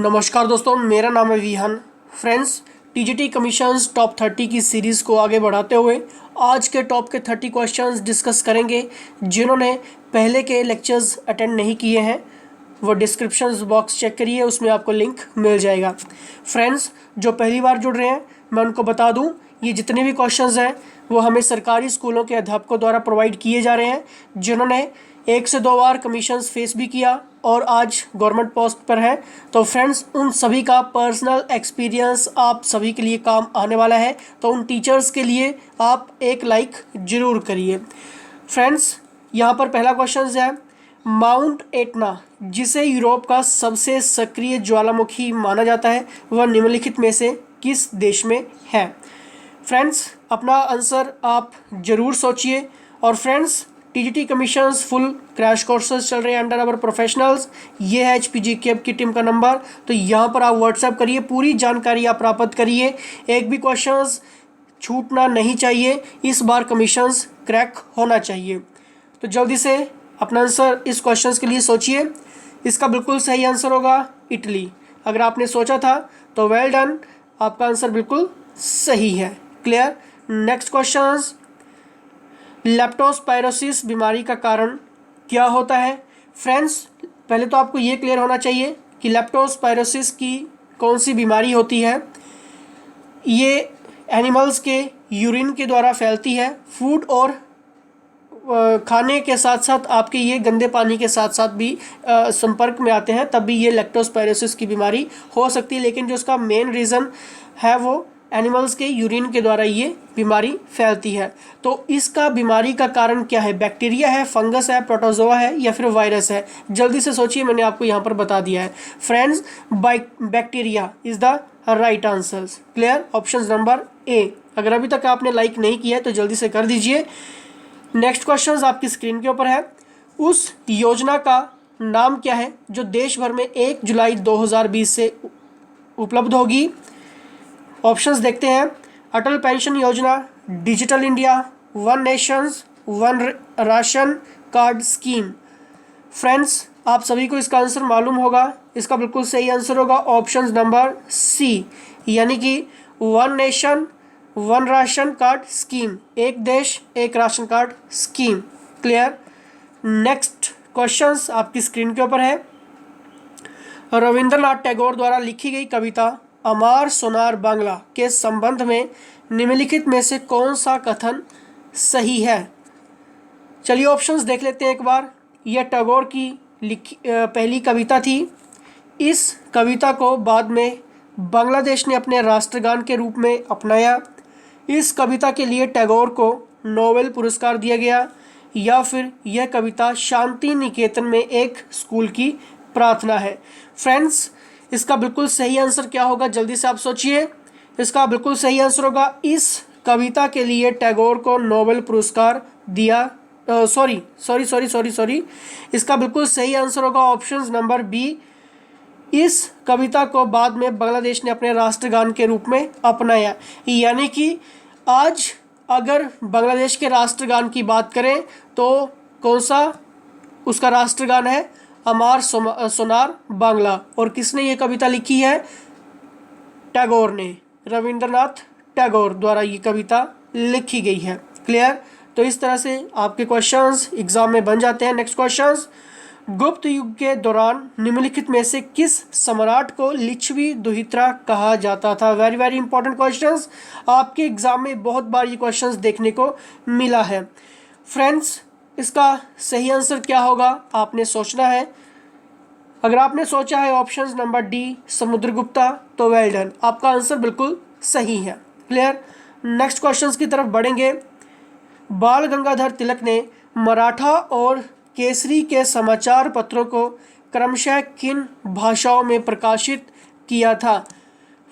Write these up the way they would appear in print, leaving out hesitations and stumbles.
नमस्कार दोस्तों, मेरा नाम है Vihaan. Friends, TGT commissions top 30 की सीरीज़ को आगे बढ़ाते हुए आज के टॉप के 30 क्वेश्चंस डिस्कस करेंगे। जिन्होंने पहले के लेक्चर्स अटेंड नहीं किए हैं वो डिस्क्रिप्शन बॉक्स चेक करिए, उसमें आपको लिंक मिल जाएगा। फ्रेंड्स, जो पहली बार जुड़ रहे हैं मैं उनको बता दूं, ये जितने भी क्वेश्चंस हैं वो हमें सरकारी स्कूलों के अध्यापकों द्वारा प्रोवाइड किए जा रहे हैं, जिन्होंने 1 से 2 बार कमीशंस फेस भी किया और आज गवर्नमेंट पोस्ट पर है। तो फ्रेंड्स, उन सभी का पर्सनल एक्सपीरियंस आप सभी के लिए काम आने वाला है, तो उन टीचर्स के लिए आप एक लाइक ज़रूर करिए। फ्रेंड्स, यहाँ पर पहला क्वेश्चन है, माउंट एटना जिसे यूरोप का सबसे सक्रिय ज्वालामुखी माना जाता है वह निम्नलिखित में से किस देश में है। फ्रेंड्स, अपना आंसर आप ज़रूर सोचिए। और friends, TGT commissions full crash courses चल रहे हैं अंडर अवर प्रोफेशनल्स। ये है एचपीजी कैब की टीम का नंबर, तो यहाँ पर आप व्हाट्सएप करिए, पूरी जानकारी आप प्राप्त करिए। एक भी क्वेश्चंस छूटना नहीं चाहिए, इस बार कमीशंस क्रैक होना चाहिए। तो जल्दी से अपना आंसर इस क्वेश्चंस के लिए सोचिए। इसका बिल्कुल सही आंसर होगा इटली। अगर आपने सोचा था तो वेल डन, आपका आंसर बिल्कुल सही है। क्लियर। नेक्स्ट क्वेश्चंस, लेप्टोस्पायरोसिस बीमारी का कारण क्या होता है। फ्रेंड्स, पहले तो आपको ये क्लियर होना चाहिए कि लेप्टोस्पायरोसिस की कौन सी बीमारी होती है। ये एनिमल्स के यूरिन के द्वारा फैलती है। फूड और खाने के साथ साथ आपके ये गंदे पानी के साथ साथ भी संपर्क में आते हैं, तब भी ये लेप्टोस्पायरोसिस की बीमारी हो सकती है। लेकिन जो इसका मेन रीज़न है वो एनिमल्स के यूरिन के द्वारा ये बीमारी फैलती है। तो इसका बीमारी का कारण क्या है? बैक्टीरिया है, फंगस है, प्रोटोजोआ है या फिर वायरस है? जल्दी से सोचिए, मैंने आपको यहाँ पर बता दिया है। Friends, bacteria is the right answer. Clear. Option number ए। अगर अभी तक आपने लाइक नहीं किया है तो जल्दी से कर दीजिए। नेक्स्ट क्वेश्चन आपकी स्क्रीन के ऊपर है। उस योजना का नाम क्या है जो देश भर में 1 जुलाई 2020 से उपलब्ध होगी? ऑप्शंस देखते हैं। अटल पेंशन योजना, digital India, one Nations one ration card scheme. Friends, आप सभी को इसका आंसर मालूम होगा। इसका बिल्कुल सही आंसर होगा ऑप्शन नंबर सी, यानी कि one nation one ration card scheme, एक देश एक ration card scheme. Clear. Next questions आपकी स्क्रीन के ऊपर है। रविंद्रनाथ टैगोर द्वारा लिखी गई कविता अमार सोनार बांग्ला के संबंध में निम्नलिखित में से कौन सा कथन सही है? चलिए ऑप्शंस देख लेते हैं एक बार। यह टैगोर की पहली कविता थी। इस कविता को बाद में बांग्लादेश ने अपने राष्ट्रगान के रूप में अपनाया। इस कविता के लिए टैगोर को नोबेल पुरस्कार दिया गया। या फिर यह कविता शांति निकेतन में एक स्कूल की प्रार्थना है। फ्रेंड्स, इसका बिल्कुल सही आंसर क्या होगा? जल्दी से आप सोचिए। इसका बिल्कुल सही आंसर होगा, इस कविता के लिए टैगोर को नोबेल पुरस्कार दिया। सॉरी, इसका बिल्कुल सही आंसर होगा ऑप्शन नंबर बी। इस कविता को बाद में बांग्लादेश ने अपने राष्ट्रगान के रूप में अपनाया। यानी कि आज अगर बांग्लादेश के राष्ट्रगान की बात करें तो कौन सा उसका राष्ट्रगान है? अमार सोनार बांग्ला। और किसने ये कविता लिखी है? टैगोर ने, रविंद्रनाथ टैगोर द्वारा ये कविता लिखी गई है। क्लियर। तो इस तरह से आपके क्वेश्चंस एग्जाम में बन जाते हैं। नेक्स्ट क्वेश्चंस, गुप्त युग के दौरान निम्नलिखित में से किस सम्राट को लिच्छवी दुहित्रा कहा जाता था? वेरी वेरी इंपॉर्टेंट क्वेश्चंस, आपके एग्जाम में बहुत बार ये क्वेश्चंस देखने को मिला है। फ्रेंड्स, इसका सही आंसर क्या होगा आपने सोचना है। अगर आपने सोचा है ऑप्शन नंबर डी समुद्रगुप्ता तो वेल डन, आपका आंसर बिल्कुल सही है। क्लियर। नेक्स्ट क्वेश्चंस की तरफ बढ़ेंगे। बाल गंगाधर तिलक ने मराठा और केसरी के समाचार पत्रों को क्रमशः किन भाषाओं में प्रकाशित किया था?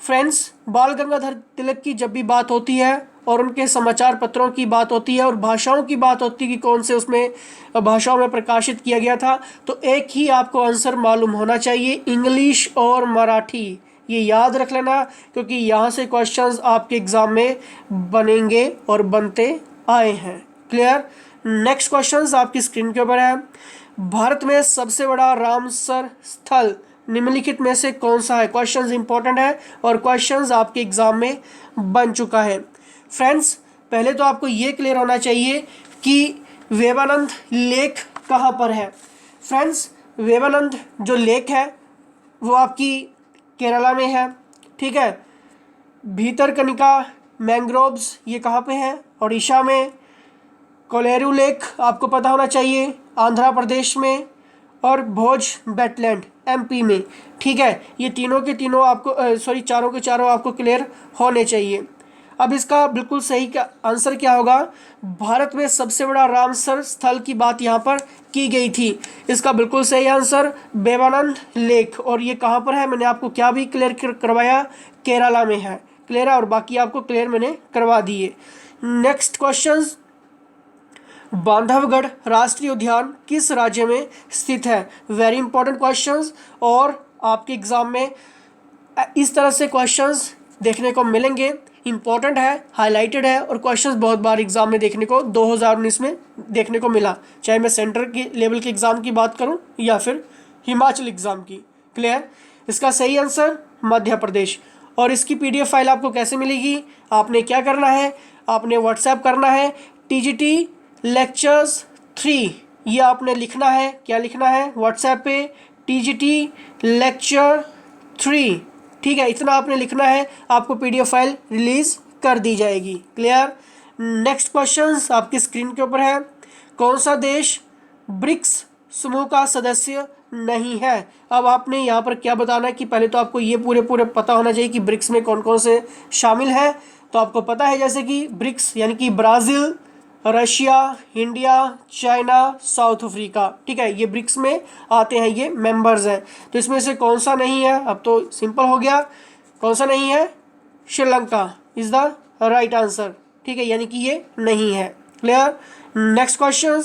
फ्रेंड्स, बाल गंगाधर तिलक की जब भी बात होती है और उनके समाचार पत्रों की बात होती है और भाषाओं की बात होती है कि कौन से उसमें भाषाओं में प्रकाशित किया गया था, तो एक ही आपको आंसर मालूम होना चाहिए, इंग्लिश और मराठी। ये याद रख लेना, क्योंकि यहाँ से क्वेश्चंस आपके एग्ज़ाम में बनेंगे और बनते आए हैं। क्लियर। नेक्स्ट क्वेश्चंस आपकी स्क्रीन के ऊपर है। भारत में सबसे बड़ा रामसर स्थल निम्नलिखित में से कौन सा है? क्वेश्चंस इंपॉर्टेंट है और क्वेश्चंस आपके एग्जाम में बन चुका है। फ्रेंड्स, पहले तो आपको ये क्लियर होना चाहिए कि विवेकानंद लेक कहाँ पर है। फ्रेंड्स, विवेकानंद जो लेक है वो आपकी केरला में है, ठीक है। भीतरकनिका मैंग्रोव्स ये कहाँ पे है? उड़ीसा में। कोलेरू लेक आपको पता होना चाहिए, आंध्र प्रदेश में। और भोज वेटलैंड एमपी में, ठीक है। ये तीनों के तीनों आपको चारों के चारों आपको क्लियर होने चाहिए। अब इसका बिल्कुल सही का आंसर क्या होगा? भारत में सबसे बड़ा रामसर स्थल की बात यहाँ पर की गई थी। इसका बिल्कुल सही आंसर विवेकानंद लेक। और ये कहाँ पर है? मैंने आपको क्या भी क्लियर करवाया, केरला में है। क्लियर है, और बाकी आपको क्लियर मैंने करवा दिए। नेक्स्ट क्वेश्चन, बांधवगढ़ राष्ट्रीय उद्यान किस राज्य में स्थित है? वेरी इंपॉर्टेंट क्वेश्चंस, और आपके एग्जाम में इस तरह से क्वेश्चंस देखने को मिलेंगे। इंपॉर्टेंट है, हाईलाइटेड है, और क्वेश्चंस बहुत बार एग्जाम में देखने को 2019 में देखने को मिला, चाहे मैं सेंटर की लेवल के एग्जाम की बात करूं या फिर हिमाचल एग्जाम की। क्लियर? इसका सही आंसर मध्य प्रदेश। और इसकी पीडीएफ फाइल आपको कैसे मिलेगी? आपने क्या करना है? आपने व्हाट्सएप करना है TGT लेक्चर्स 3, ये आपने लिखना है। क्या लिखना है? व्हाट्सएप पे TGT लेक्चर 3, ठीक है, इतना आपने लिखना है। आपको पीडीएफ फाइल रिलीज कर दी जाएगी। क्लियर? नेक्स्ट क्वेश्चन आपकी स्क्रीन के ऊपर है। कौन सा देश ब्रिक्स समूह का सदस्य नहीं है? अब आपने यहाँ पर क्या बताना है कि पहले तो आपको ये पूरे पता होना चाहिए कि ब्रिक्स में कौन कौन से शामिल है। तो आपको पता है जैसे कि ब्रिक्स यानी कि Brazil, Russia, India, China, south Africa, ठीक है, ये ब्रिक्स में आते हैं, ये मेंबर्स हैं। तो इसमें से कौन सा नहीं है? अब तो सिंपल हो गया, कौन सा नहीं है? Sri Lanka is the right answer, ठीक है, यानी कि ये नहीं है। क्लियर? नेक्स्ट क्वेश्चन,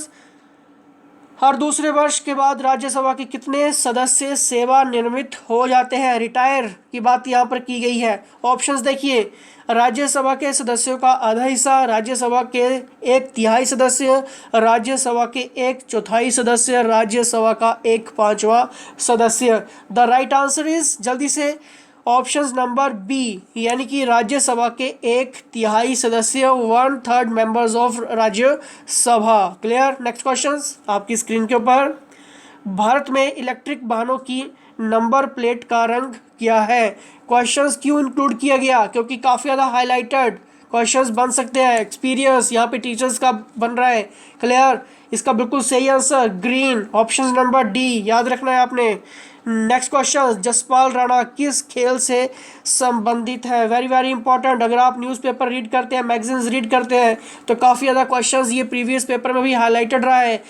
हर दूसरे वर्ष के बाद राज्यसभा के कितने सदस्य सेवानिवृत्त हो जाते हैं? रिटायर की बात यहाँ पर की गई है। ऑप्शंस देखिए, राज्यसभा के सदस्यों का आधा हिस्सा, राज्यसभा के 1/3 सदस्य, राज्यसभा के 1/4 सदस्य, राज्यसभा का 1/5 सदस्य। द राइट आंसर इज, जल्दी से, ऑप्शन नंबर बी, यानी कि राज्यसभा के 1/3 सदस्य, 1/3 members of Rajya Sabha. Clear? Next question आपकी स्क्रीन के ऊपर, भारत में इलेक्ट्रिक वाहनों की नंबर प्लेट का रंग क्या है? क्वेश्चंस क्यों इंक्लूड किया गया? क्योंकि काफ़ी ज़्यादा हाईलाइटेड क्वेश्चंस बन सकते हैं। एक्सपीरियंस यहाँ पे टीचर्स का बन रहा है। क्लियर? इसका बिल्कुल सही answer green, option number D, याद रखना है आपने। नेक्स्ट क्वेश्चन, जसपाल राणा किस खेल से संबंधित है? Very important. अगर आप न्यूज़पेपर रीड करते हैं, मैगजीन्स रीड करते हैं, तो काफ़ी ज़्यादा क्वेश्चंस ये प्रीवियस पेपर में भी हाईलाइटेड रहा है।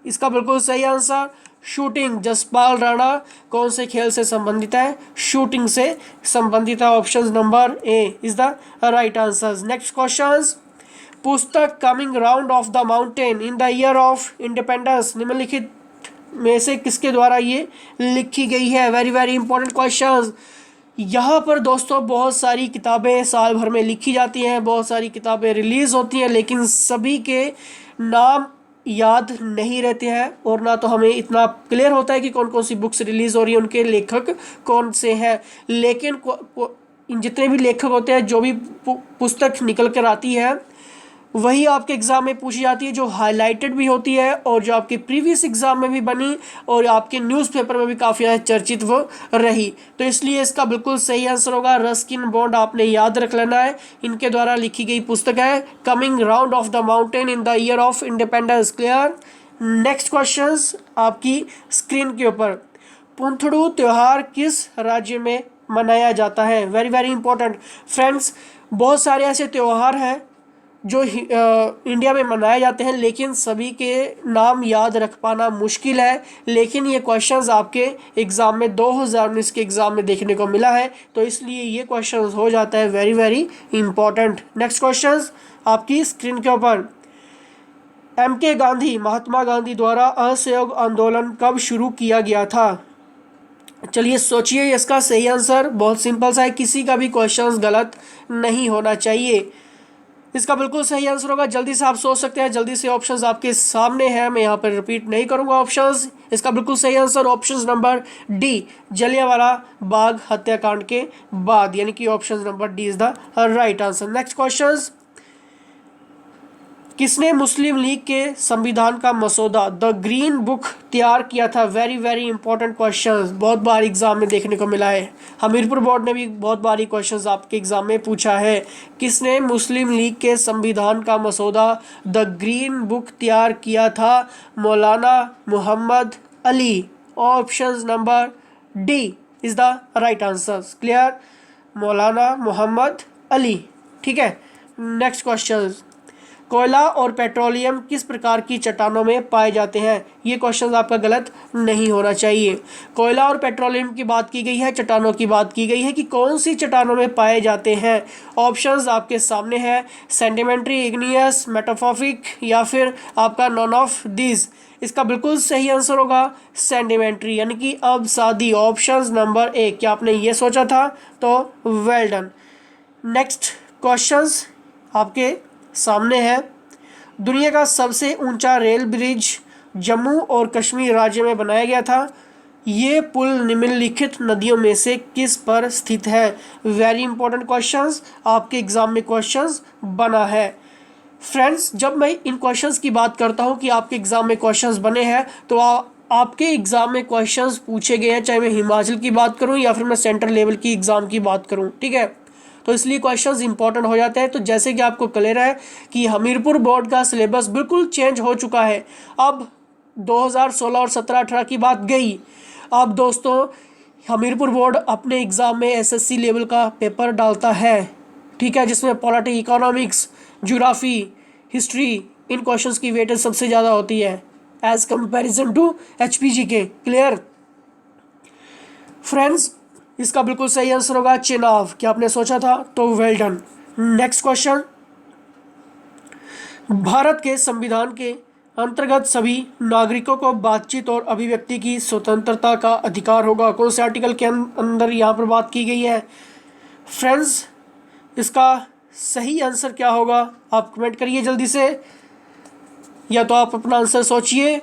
इसका बिल्कुल सही आंसर शूटिंग। जसपाल राणा कौन से खेल से संबंधित है? शूटिंग से संबंधित है। Option number A is the right answer. Next question, पुस्तक coming round of the mountain in the year of independence निम्नलिखित में से किसके द्वारा ये लिखी गई है? Very important question. यहाँ पर दोस्तों बहुत सारी किताबें साल भर में लिखी जाती हैं, बहुत सारी किताबें रिलीज़ होती हैं, लेकिन सभी के नाम याद नहीं रहते हैं, और ना तो हमें इतना क्लियर होता है कि कौन कौन सी बुक्स रिलीज़ हो रही है, उनके लेखक कौन से हैं। लेकिन जितने भी लेखक होते हैं, जो भी पुस्तक निकल कर आती है, वही आपके एग्ज़ाम में पूछी जाती है, जो हाईलाइटेड भी होती है और जो आपके प्रीवियस एग्ज़ाम में भी बनी और आपके न्यूज़पेपर में भी काफ़ी ज़्यादा चर्चित वो रही। तो इसलिए इसका बिल्कुल सही आंसर होगा रस्किन बॉन्ड, आपने याद रख लेना है। इनके द्वारा लिखी गई पुस्तक है coming round of the mountain in the year of independence. Clear? Next question आपकी स्क्रीन के ऊपर, पुंथड़ू त्यौहार किस राज्य में मनाया जाता है? वेरी इंपॉर्टेंट फ्रेंड्स, बहुत सारे ऐसे त्यौहार हैं जो इंडिया में मनाए जाते हैं, लेकिन सभी के नाम याद रख पाना मुश्किल है। लेकिन ये क्वेश्चंस आपके एग्ज़ाम में 2019 के एग्ज़ाम में देखने को मिला है, तो इसलिए ये क्वेश्चंस हो जाता है वेरी इंपॉर्टेंट। नेक्स्ट क्वेश्चंस आपकी स्क्रीन के ऊपर, MK गांधी, महात्मा गांधी द्वारा असहयोग आंदोलन कब शुरू किया गया था? चलिए सोचिए, इसका सही आंसर बहुत सिंपल सा है, किसी का भी क्वेश्चंस गलत नहीं होना चाहिए। इसका बिल्कुल सही आंसर होगा। जल्दी से आप सोच सकते हैं, जल्दी से ऑप्शंस आपके सामने हैं, मैं यहाँ पर रिपीट नहीं करूँगा ऑप्शंस। इसका बिल्कुल सही answer option number D, Jallianwala Bagh हत्याकांड के बाद, यानी कि option number D is the right answer. Next question, किसने मुस्लिम लीग के संविधान का मसौदा द ग्रीन बुक तैयार किया था? वेरी वेरी इंपॉर्टेंट क्वेश्चन, बहुत बार एग्जाम में देखने को मिला है। हमीरपुर बोर्ड ने भी बहुत बार क्वेश्चंस आपके एग्जाम में पूछा है। किसने मुस्लिम लीग के संविधान का मसौदा द ग्रीन बुक तैयार किया था? Maulana Mohammad Ali. Option number D is the right answer. Clear, Maulana Mohammad Ali. ठीक है, नेक्स्ट क्वेश्चन, कोयला और पेट्रोलियम किस प्रकार की चट्टानों में पाए जाते हैं? ये क्वेश्चन आपका गलत नहीं होना चाहिए। कोयला और पेट्रोलियम की बात की गई है, चट्टानों की बात की गई है कि कौन सी चट्टानों में पाए जाते हैं। ऑप्शंस आपके सामने है, सेडिमेंट्री, इग्नियस, मेटामॉर्फिक या फिर आपका नॉन ऑफ दिस। इसका बिल्कुल सही आंसर होगा सेडिमेंट्री, यानी कि अब सादी। ऑप्शन नंबर ए, क्या आपने ये सोचा था? तो वेल डन। नेक्स्ट क्वेश्चंस आपके सामने है, दुनिया का सबसे ऊंचा रेल ब्रिज जम्मू और कश्मीर राज्य में बनाया गया था। ये पुल निम्नलिखित नदियों में से किस पर स्थित है? वेरी इंपॉर्टेंट क्वेश्चंस, आपके एग्जाम में क्वेश्चंस बना है। फ्रेंड्स, जब मैं इन क्वेश्चंस की बात करता हूं कि आपके एग्जाम में क्वेश्चंस बने हैं, तो आपके एग्जाम में क्वेश्चंस पूछे गए हैं, चाहे मैं हिमाचल की बात करूं या फिर मैं सेंट्रल लेवल की एग्जाम की बात करूं। ठीक है, तो इसलिए क्वेश्चंस इंपॉर्टेंट हो जाते हैं। तो जैसे कि आपको क्लियर है कि हमीरपुर बोर्ड का सिलेबस बिल्कुल चेंज हो चुका है। अब 2016 और 17-18 की बात गई। अब दोस्तों, हमीरपुर बोर्ड अपने एग्ज़ाम में एसएससी लेवल का पेपर डालता है, ठीक है, जिसमें पॉलिटी, इकोनॉमिक्स, ज्योग्राफी, हिस्ट्री, इन क्वेश्चंस की वेटेज सबसे ज़्यादा होती है एज कंपैरिजन टू एचपीजी के। क्लियर फ्रेंड्स, इसका बिल्कुल सही आंसर होगा चेनाब। क्या आपने सोचा था? तो well done. Next question, Bharat के संविधान के अंतर्गत सभी नागरिकों को बातचीत और अभिव्यक्ति की स्वतंत्रता का अधिकार होगा। कौन से आर्टिकल के अंदर यहाँ पर बात की गई है? फ्रेंड्स, इसका सही आंसर क्या होगा? आप कमेंट करिए जल्दी से, या तो आप अपना आंसर सोचिए।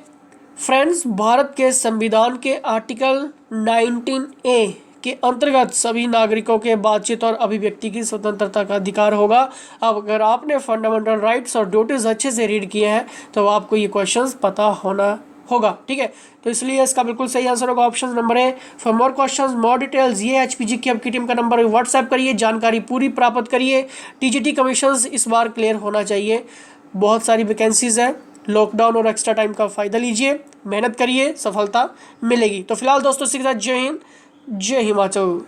फ्रेंड्स, भारत के संविधान के आर्टिकल 19A के अंतर्गत सभी नागरिकों के बातचीत और अभिव्यक्ति की स्वतंत्रता का अधिकार होगा। अब अगर आपने फंडामेंटल राइट्स और ड्यूटीज अच्छे से रीड किए हैं तो आपको ये क्वेश्चंस पता होना होगा। ठीक है, तो इसलिए इसका बिल्कुल सही आंसर होगा option number A. For more questions, more details, ये एचपीजी की आपकी टीम का नंबर व्हाट्सएप करिए, जानकारी पूरी प्राप्त करिए। टीजीटी कमीशंस इस बार क्लियर होना चाहिए, बहुत सारी वैकेंसीज है। लॉकडाउन और एक्स्ट्रा टाइम का फ़ायदा लीजिए, मेहनत करिए, सफलता मिलेगी। तो फिलहाल दोस्तों, इसी के साथ जय हिंद, जय हिमाचल।